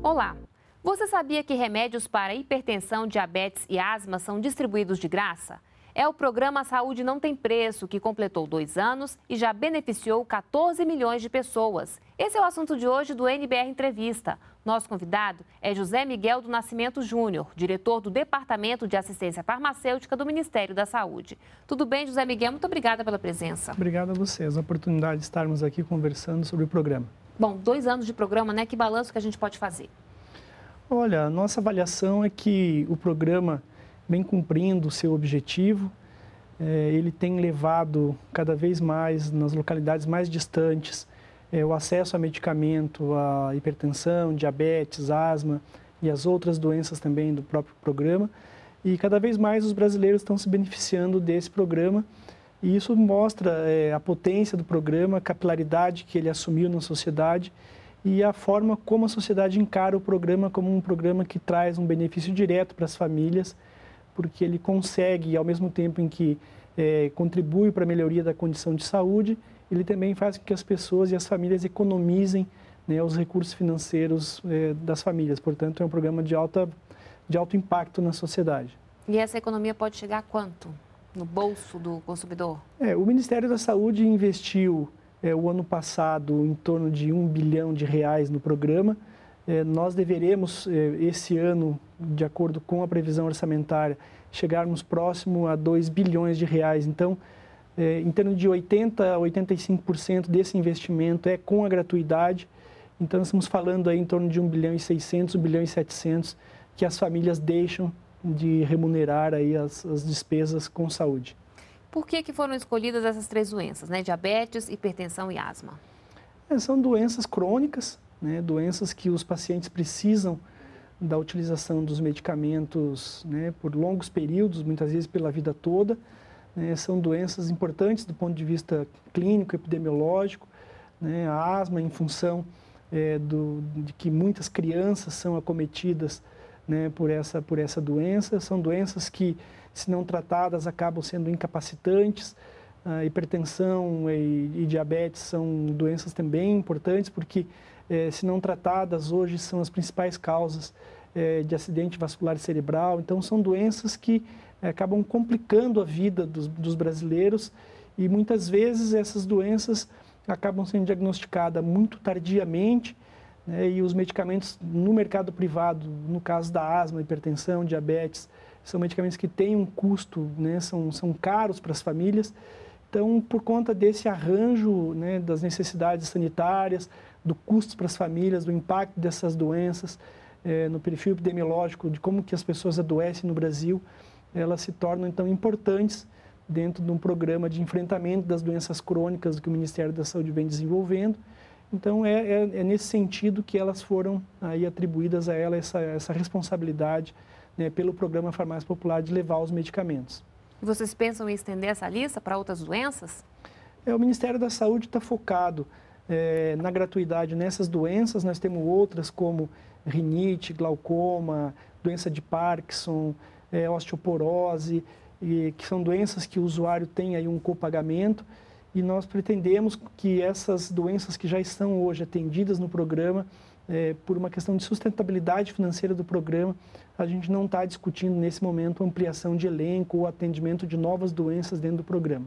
Olá! Você sabia que remédios para hipertensão, diabetes e asma são distribuídos de graça? É o programa Saúde Não Tem Preço, que completou 2 anos e já beneficiou 14 milhões de pessoas. Esse é o assunto de hoje do NBR Entrevista. Nosso convidado é José Miguel do Nascimento Júnior, diretor do Departamento de Assistência Farmacêutica do Ministério da Saúde. Tudo bem, José Miguel? Muito obrigada pela presença. Obrigado a vocês, a oportunidade de estarmos aqui conversando sobre o programa. Bom, 2 anos de programa, né? Que balanço que a gente pode fazer? Olha, a nossa avaliação é que o programa vem cumprindo o seu objetivo. Ele tem levado cada vez mais nas localidades mais distantes o acesso a medicamento, a hipertensão, diabetes, asma e as outras doenças também do próprio programa. E cada vez mais os brasileiros estão se beneficiando desse programa. E isso mostra a potência do programa, a capilaridade que ele assumiu na sociedade e a forma como a sociedade encara o programa como um programa que traz um benefício direto para as famílias, porque ele consegue, ao mesmo tempo em que contribui para a melhoria da condição de saúde, ele também faz com que as pessoas e as famílias economizem, né, os recursos financeiros das famílias. Portanto, é um programa de alto impacto na sociedade. E essa economia pode chegar a quanto no bolso do consumidor? O Ministério da Saúde investiu o ano passado em torno de R$1 bilhão no programa. Nós deveremos, esse ano, de acordo com a previsão orçamentária, chegarmos próximo a R$2 bilhões. Então, em torno de 80% a 85% desse investimento é com a gratuidade. Então, nós estamos falando aí em torno de R$1,6 bilhão, R$1,7 bilhão que as famílias deixam de remunerar aí as despesas com saúde. Por que foram escolhidas essas 3 doenças, né? Diabetes, hipertensão e asma? São doenças crônicas, né? Doenças que os pacientes precisam da utilização dos medicamentos, né? Por longos períodos, muitas vezes pela vida toda. São doenças importantes do ponto de vista clínico, epidemiológico, né? A asma, em função de que muitas crianças são acometidas, né, por essa doença. São doenças que, se não tratadas, acabam sendo incapacitantes. A hipertensão e diabetes são doenças também importantes, porque, se não tratadas, hoje são as principais causas de acidente vascular cerebral. Então, são doenças que acabam complicando a vida dos brasileiros e, muitas vezes, essas doenças acabam sendo diagnosticadas muito tardiamente, né, e os medicamentos no mercado privado, no caso da asma, hipertensão, diabetes, são medicamentos que têm um custo, né, são caros para as famílias. Então, por conta desse arranjo, né, das necessidades sanitárias, do custo para as famílias, do impacto dessas doenças no perfil epidemiológico, de como que as pessoas adoecem no Brasil, elas se tornam, então, importantes dentro de um programa de enfrentamento das doenças crônicas que o Ministério da Saúde vem desenvolvendo. Então, é nesse sentido que elas foram aí atribuídas a ela essa responsabilidade, né, pelo Programa Farmácia Popular de levar os medicamentos. E vocês pensam em estender essa lista para outras doenças? O Ministério da Saúde está focado na gratuidade nessas doenças. Nós temos outras como rinite, glaucoma, doença de Parkinson, osteoporose, que são doenças que o usuário tem aí um copagamento. E nós pretendemos que essas doenças que já estão hoje atendidas no programa, por uma questão de sustentabilidade financeira do programa, a gente não está discutindo nesse momento ampliação de elenco ou atendimento de novas doenças dentro do programa.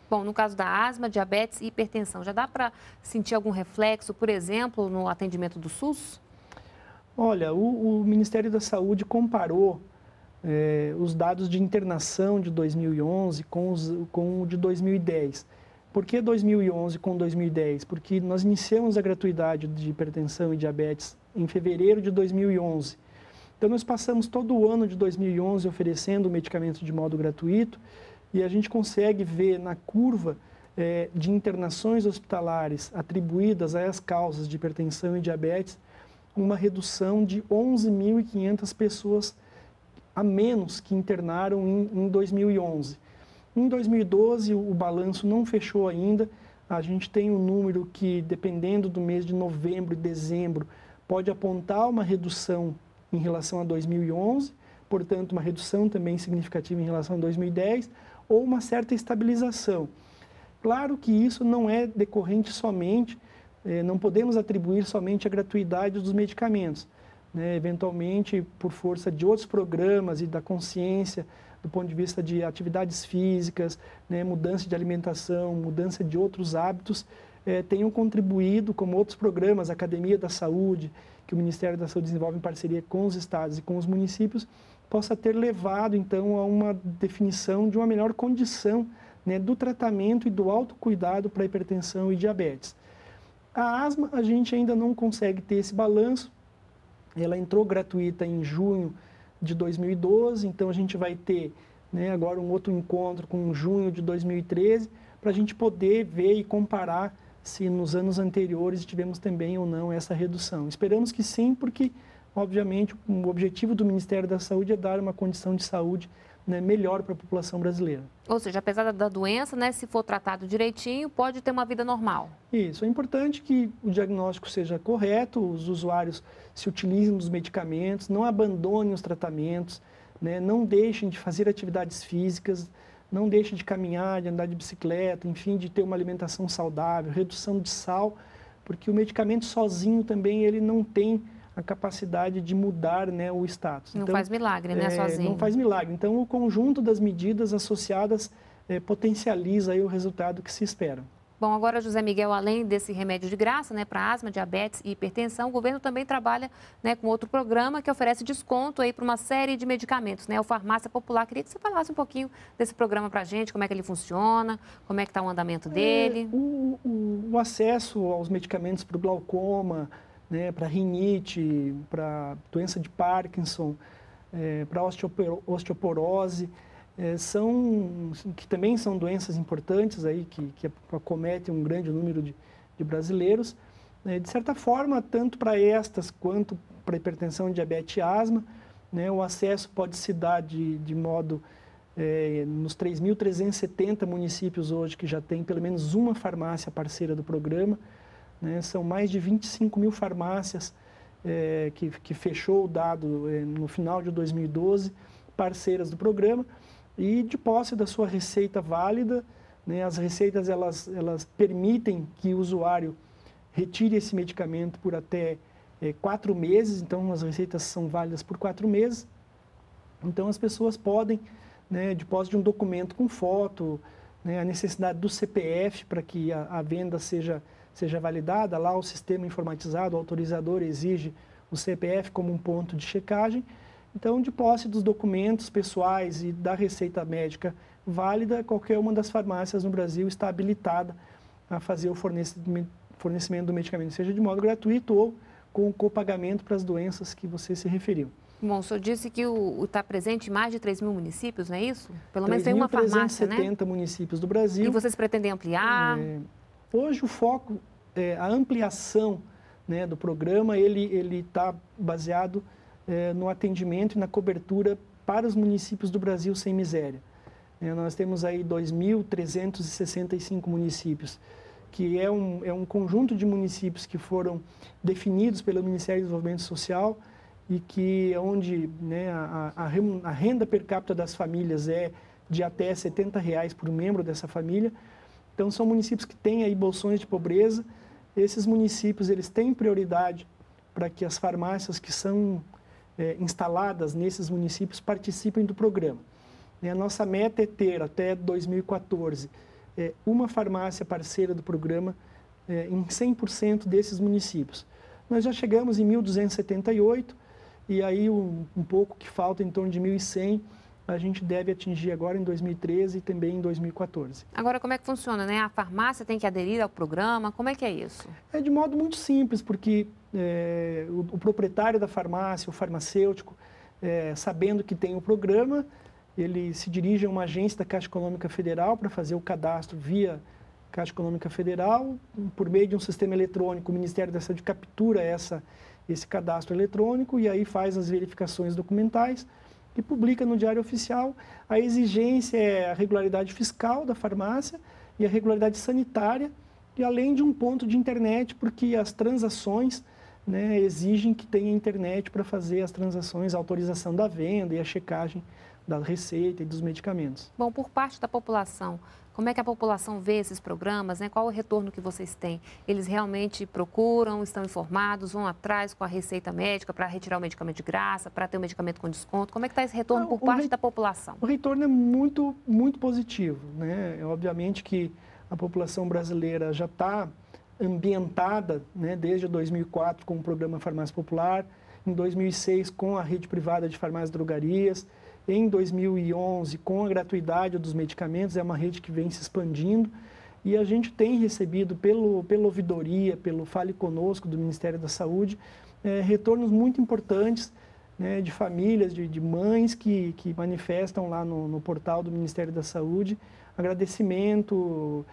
Bom, no caso da asma, diabetes e hipertensão, já dá para sentir algum reflexo, por exemplo, no atendimento do SUS? Olha, o Ministério da Saúde comparou os dados de internação de 2011 com o de 2010. Por que 2011 com 2010? Porque nós iniciamos a gratuidade de hipertensão e diabetes em fevereiro de 2011. Então, nós passamos todo o ano de 2011 oferecendo o medicamento de modo gratuito e a gente consegue ver na curva de internações hospitalares atribuídas a essas causas de hipertensão e diabetes uma redução de 11.500 pessoas a menos que internaram em 2011. Em 2012, o balanço não fechou ainda. A gente tem um número que, dependendo do mês de novembro e dezembro, pode apontar uma redução em relação a 2011, portanto, uma redução também significativa em relação a 2010, ou uma certa estabilização. Claro que isso não é decorrente somente, não podemos atribuir somente a gratuidade dos medicamentos, né, eventualmente por força de outros programas e da consciência, do ponto de vista de atividades físicas, né, mudança de alimentação, mudança de outros hábitos, tenham contribuído, como outros programas, a Academia da Saúde, que o Ministério da Saúde desenvolve em parceria com os estados e com os municípios, possa ter levado, então, a uma definição de uma melhor condição, né, do tratamento e do autocuidado para a hipertensão e diabetes. A asma, a gente ainda não consegue ter esse balanço. Ela entrou gratuita em junho de 2012, então a gente vai ter, né, agora um outro encontro com junho de 2013, para a gente poder ver e comparar se nos anos anteriores tivemos também ou não essa redução. Esperamos que sim, porque, obviamente, o objetivo do Ministério da Saúde é dar uma condição de saúde, né, melhor para a população brasileira. Ou seja, apesar da doença, né, se for tratado direitinho, pode ter uma vida normal. Isso, é importante que o diagnóstico seja correto, os usuários se utilizem dos medicamentos, não abandonem os tratamentos, né, não deixem de fazer atividades físicas, não deixem de caminhar, de andar de bicicleta, enfim, de ter uma alimentação saudável, redução de sal, porque o medicamento sozinho também ele não tem a capacidade de mudar, né, o status. Não faz milagre, né, sozinho? Não faz milagre. Então, o conjunto das medidas associadas potencializa aí o resultado que se espera. Bom, agora, José Miguel, além desse remédio de graça, né, para asma, diabetes e hipertensão, o governo também trabalha, né, com outro programa que oferece desconto aí para uma série de medicamentos, né, o Farmácia Popular. Queria que você falasse um pouquinho desse programa para a gente, como é que ele funciona, como é que está o andamento dele. O acesso aos medicamentos para o glaucoma, né, para rinite, para doença de Parkinson, para osteoporose, que também são doenças importantes aí, que acometem um grande número de brasileiros. De certa forma, tanto para estas quanto para hipertensão, diabetes e asma, né, o acesso pode se dar de modo nos 3.370 municípios hoje que já tem pelo menos uma farmácia parceira do programa, né, são mais de 25 mil farmácias que fechou o dado no final de 2012, parceiras do programa. E de posse da sua receita válida, né, as receitas elas permitem que o usuário retire esse medicamento por até 4 meses, então as receitas são válidas por 4 meses. Então as pessoas podem, né, de posse de um documento com foto, né, a necessidade do CPF para que a venda seja validada, lá o sistema informatizado, o autorizador exige o CPF como um ponto de checagem. Então, de posse dos documentos pessoais e da receita médica válida, qualquer uma das farmácias no Brasil está habilitada a fazer o fornecimento do medicamento, seja de modo gratuito ou com copagamento para as doenças que você se referiu. Bom, o senhor disse que está presente em mais de 3 mil municípios, não é isso? Pelo menos tem uma farmácia, né? 3.370 municípios do Brasil. E vocês pretendem ampliar? Hoje o foco, a ampliação, né, do programa, ele está baseado no atendimento e na cobertura para os municípios do Brasil sem miséria. Nós temos aí 2.365 municípios, que é um conjunto de municípios que foram definidos pelo Ministério do Desenvolvimento Social e que onde, né, a renda per capita das famílias é de até R$ 70 por membro dessa família. Então, são municípios que têm aí bolsões de pobreza. Esses municípios eles têm prioridade para que as farmácias que são instaladas nesses municípios participem do programa. A nossa meta é ter, até 2014, uma farmácia parceira do programa em 100% desses municípios. Nós já chegamos em 1.278 e aí um pouco que falta, em torno de 1.100, a gente deve atingir agora em 2013 e também em 2014. Agora, como é que funciona, né? A farmácia tem que aderir ao programa? Como é que é isso? É de modo muito simples, porque o proprietário da farmácia, o farmacêutico, sabendo que tem o programa, ele se dirige a uma agência da Caixa Econômica Federal para fazer o cadastro via Caixa Econômica Federal. Por meio de um sistema eletrônico, o Ministério da Saúde captura esse cadastro eletrônico e aí faz as verificações documentais e publica no Diário Oficial. A exigência é a regularidade fiscal da farmácia e a regularidade sanitária, e além de um ponto de internet, porque as transações, né, exigem que tenha internet para fazer as transações, a autorização da venda e a checagem da receita e dos medicamentos. Bom, por parte da população, como é que a população vê esses programas, né? Qual o retorno que vocês têm? Eles realmente procuram, estão informados, vão atrás com a receita médica para retirar o medicamento de graça, para ter o medicamento com desconto? Como é que está esse retorno por parte da população? O retorno é muito, muito positivo, né? Obviamente que a população brasileira já está ambientada, né, desde 2004 com o programa Farmácia Popular, em 2006 com a rede privada de farmácias e drogarias, em 2011 com a gratuidade dos medicamentos, é uma rede que vem se expandindo e a gente tem recebido pela ouvidoria, pelo Fale Conosco do Ministério da Saúde, retornos muito importantes, né, de famílias, de mães que manifestam lá no portal do Ministério da Saúde, agradecimento,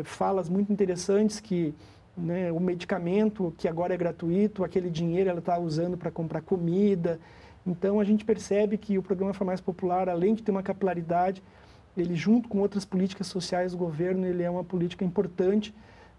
falas muito interessantes que, né, o medicamento que agora é gratuito, aquele dinheiro ela está usando para comprar comida. Então a gente percebe que o programa Farmácia Popular, além de ter uma capilaridade, ele junto com outras políticas sociais do governo, ele é uma política importante,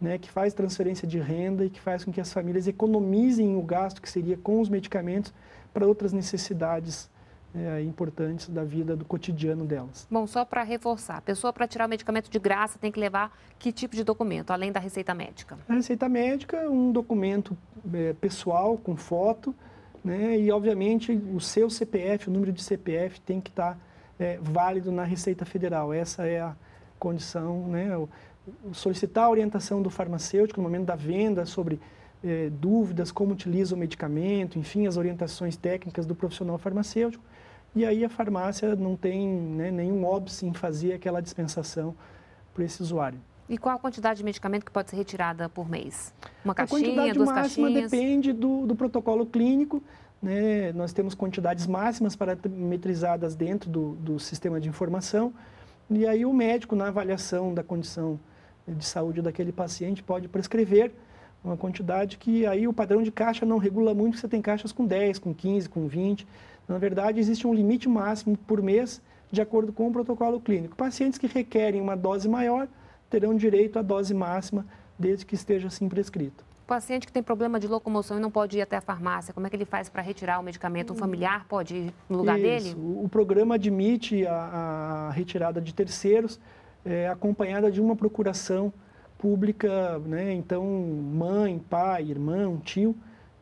né, que faz transferência de renda e que faz com que as famílias economizem o gasto que seria com os medicamentos para outras necessidades importantes da vida, do cotidiano delas. Bom, só para reforçar, a pessoa para tirar o medicamento de graça tem que levar que tipo de documento, além da receita médica? A receita médica é um documento pessoal, com foto, né, e obviamente o seu CPF, o número de CPF tem que estar válido na Receita Federal. Essa é a condição, né, solicitar a orientação do farmacêutico no momento da venda sobre dúvidas, como utiliza o medicamento, enfim, as orientações técnicas do profissional farmacêutico. E aí a farmácia não tem, né, nenhum óbice em fazer aquela dispensação para esse usuário. E qual a quantidade de medicamento que pode ser retirada por mês? Uma caixinha, duas caixinhas? A quantidade máxima depende do protocolo clínico, né? Nós temos quantidades máximas parametrizadas dentro do sistema de informação. E aí o médico, na avaliação da condição de saúde daquele paciente, pode prescrever uma quantidade que aí o padrão de caixa não regula muito, você tem caixas com 10, com 15, com 20. Na verdade, existe um limite máximo por mês, de acordo com o protocolo clínico. Pacientes que requerem uma dose maior terão direito à dose máxima, desde que esteja assim prescrito. O paciente que tem problema de locomoção e não pode ir até a farmácia, como é que ele faz para retirar o medicamento? Um familiar pode ir no lugar dele? O programa admite a retirada de terceiros, acompanhada de uma procuração pública, né? Então, mãe, pai, irmão, tio,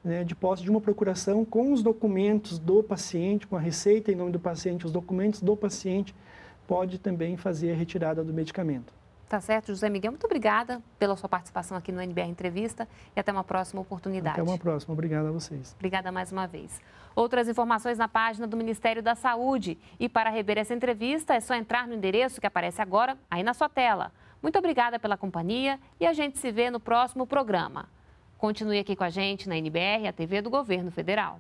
né, de posse de uma procuração com os documentos do paciente, com a receita em nome do paciente, os documentos do paciente, pode também fazer a retirada do medicamento. Tá certo, José Miguel. Muito obrigada pela sua participação aqui no NBR Entrevista e até uma próxima oportunidade. Até uma próxima. Obrigado a vocês. Obrigada mais uma vez. Outras informações na página do Ministério da Saúde. E para rever essa entrevista é só entrar no endereço que aparece agora aí na sua tela. Muito obrigada pela companhia e a gente se vê no próximo programa. Continue aqui com a gente na NBR, a TV do Governo Federal.